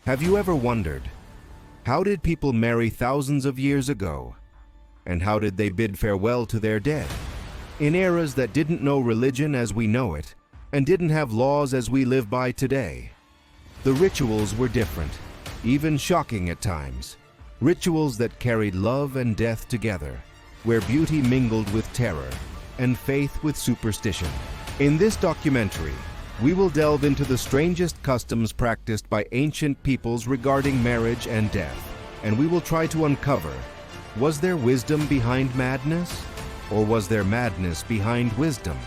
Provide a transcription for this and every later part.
Have you ever wondered, how did people marry thousands of years ago? And how did they bid farewell to their dead? In eras that didn't know religion as we know it, and didn't have laws as we live by today. The rituals were different, even shocking at times. Rituals that carried love and death together, where beauty mingled with terror, and faith with superstition. In this documentary, we will delve into the strangest customs practiced by ancient peoples regarding marriage and death, and we will try to uncover, was there wisdom behind madness, or was there madness behind wisdom?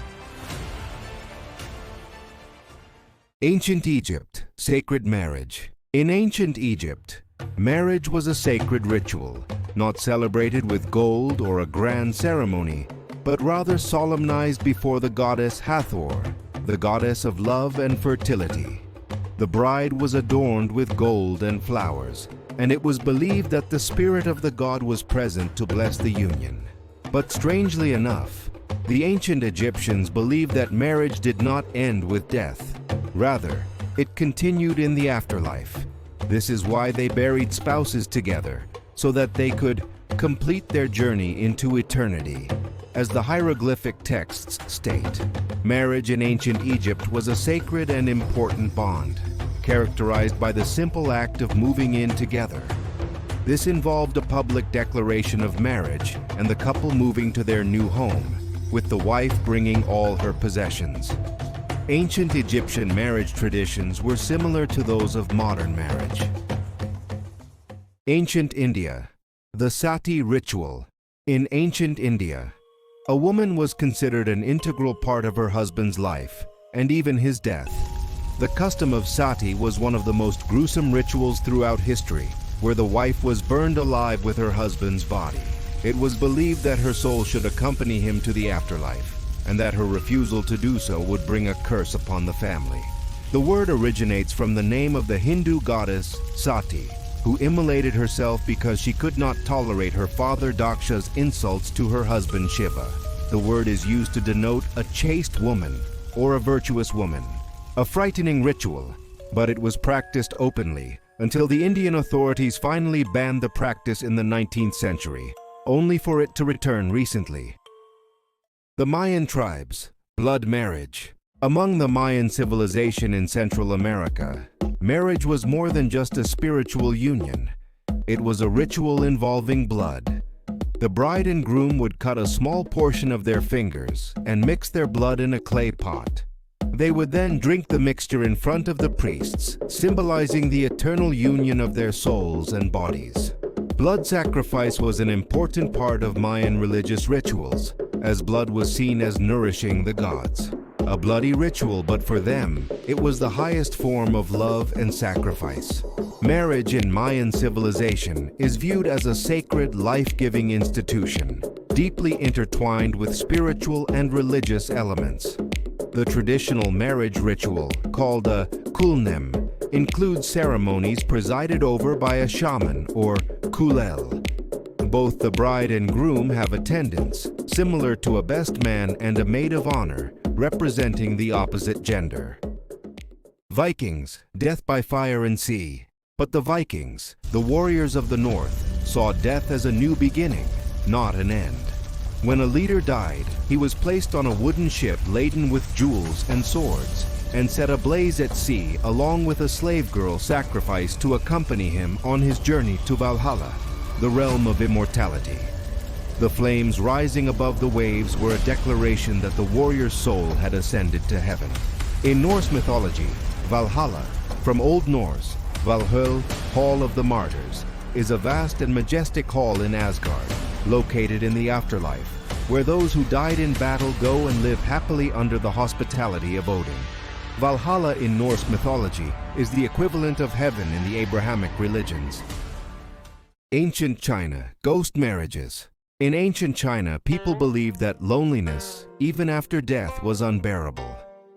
Ancient Egypt, sacred marriage. In ancient Egypt, marriage was a sacred ritual, not celebrated with gold or a grand ceremony, but rather solemnized before the goddess Hathor, the goddess of love and fertility. The bride was adorned with gold and flowers, and it was believed that the spirit of the god was present to bless the union. But strangely enough, the ancient Egyptians believed that marriage did not end with death. Rather, it continued in the afterlife. This is why they buried spouses together, so that they could complete their journey into eternity. As the hieroglyphic texts state, marriage in ancient Egypt was a sacred and important bond, characterized by the simple act of moving in together. This involved a public declaration of marriage and the couple moving to their new home, with the wife bringing all her possessions. Ancient Egyptian marriage traditions were similar to those of modern marriage. Ancient India. The Sati ritual. In ancient India, a woman was considered an integral part of her husband's life, and even his death. The custom of sati was one of the most gruesome rituals throughout history, where the wife was burned alive with her husband's body. It was believed that her soul should accompany him to the afterlife, and that her refusal to do so would bring a curse upon the family. The word originates from the name of the Hindu goddess Sati, who immolated herself because she could not tolerate her father Daksha's insults to her husband Shiva. The word is used to denote a chaste woman or a virtuous woman. A frightening ritual, but it was practiced openly until the Indian authorities finally banned the practice in the 19th century, only for it to return recently. The Mayan tribes, blood marriage. Among the Mayan civilization in Central America, marriage was more than just a spiritual union. It was a ritual involving blood. The bride and groom would cut a small portion of their fingers and mix their blood in a clay pot. They would then drink the mixture in front of the priests, symbolizing the eternal union of their souls and bodies. Blood sacrifice was an important part of Mayan religious rituals, as blood was seen as nourishing the gods. A bloody ritual, but for them, it was the highest form of love and sacrifice. Marriage in Mayan civilization is viewed as a sacred, life-giving institution, deeply intertwined with spiritual and religious elements. The traditional marriage ritual, called a kulnem, includes ceremonies presided over by a shaman or kulel. Both the bride and groom have attendants, similar to a best man and a maid of honor, representing the opposite gender. Vikings, death by fire and sea. But the Vikings, the warriors of the north, saw death as a new beginning, not an end. When a leader died, he was placed on a wooden ship laden with jewels and swords, and set ablaze at sea along with a slave girl sacrificed to accompany him on his journey to Valhalla, the realm of immortality. The flames rising above the waves were a declaration that the warrior's soul had ascended to heaven. In Norse mythology, Valhalla, from Old Norse, Valhöll, Hall of the Martyrs, is a vast and majestic hall in Asgard, located in the afterlife, where those who died in battle go and live happily under the hospitality of Odin. Valhalla in Norse mythology is the equivalent of heaven in the Abrahamic religions. Ancient China, ghost marriages. In ancient China, people believed that loneliness, even after death, was unbearable.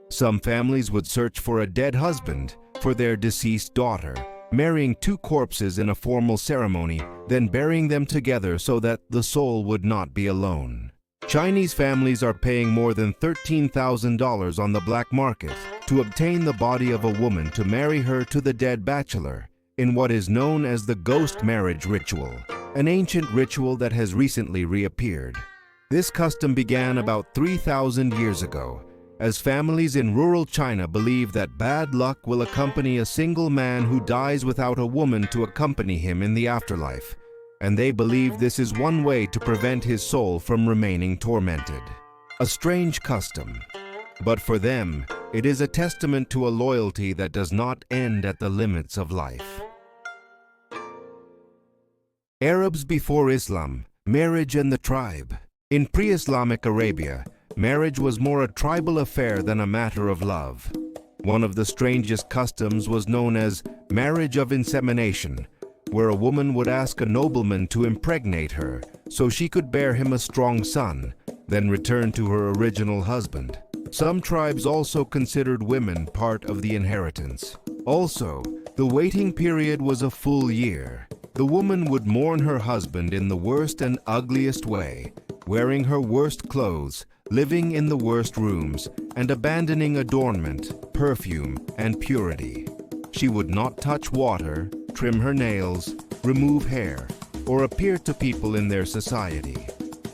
Some families would search for a dead husband for their deceased daughter, marrying two corpses in a formal ceremony, then burying them together so that the soul would not be alone. Chinese families are paying more than $13,000 on the black market to obtain the body of a woman to marry her to the dead bachelor. in what is known as the ghost marriage ritual, an ancient ritual that has recently reappeared. This custom began about 3,000 years ago, as families in rural China believe that bad luck will accompany a single man who dies without a woman to accompany him in the afterlife, and they believe this is one way to prevent his soul from remaining tormented. A strange custom, but for them, it is a testament to a loyalty that does not end at the limits of life. Arabs before Islam, marriage and the tribe. In pre-Islamic Arabia, marriage was more a tribal affair than a matter of love. One of the strangest customs was known as marriage of insemination, where a woman would ask a nobleman to impregnate her so she could bear him a strong son, then return to her original husband. Some tribes also considered women part of the inheritance. Also, the waiting period was a full year. The woman would mourn her husband in the worst and ugliest way, wearing her worst clothes, living in the worst rooms, and abandoning adornment, perfume, and purity. She would not touch water, trim her nails, remove hair, or appear to people in their society.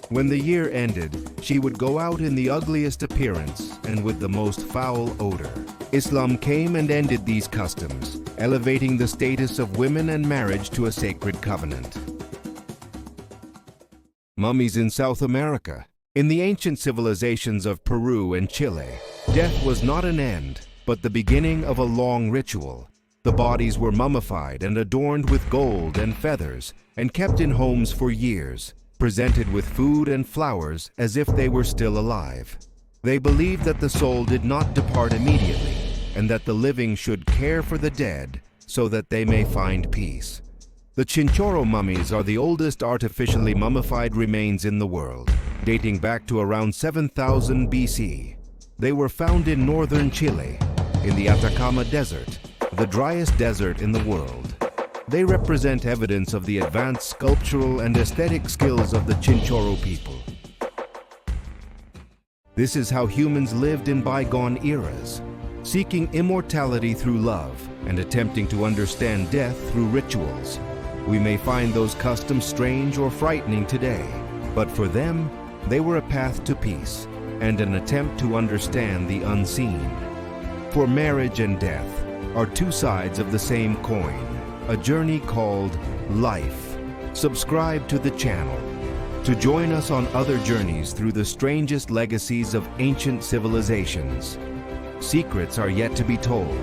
When the year ended, she would go out in the ugliest appearance and with the most foul odor. Islam came and ended these customs, elevating the status of women and marriage to a sacred covenant. Mummies in South America. In the ancient civilizations of Peru and Chile, death was not an end, but the beginning of a long ritual. The bodies were mummified and adorned with gold and feathers, and kept in homes for years, presented with food and flowers as if they were still alive. They believed that the soul did not depart immediately, and that the living should care for the dead so that they may find peace. The Chinchorro mummies are the oldest artificially mummified remains in the world, dating back to around 7,000 BC. They were found in northern Chile, in the Atacama Desert, the driest desert in the world. They represent evidence of the advanced sculptural and aesthetic skills of the Chinchorro people. This is how humans lived in bygone eras, seeking immortality through love and attempting to understand death through rituals. We may find those customs strange or frightening today, but for them, they were a path to peace and an attempt to understand the unseen. For marriage and death are two sides of the same coin, a journey called life. Subscribe to the channel to join us on other journeys through the strangest legacies of ancient civilizations. Secrets are yet to be told,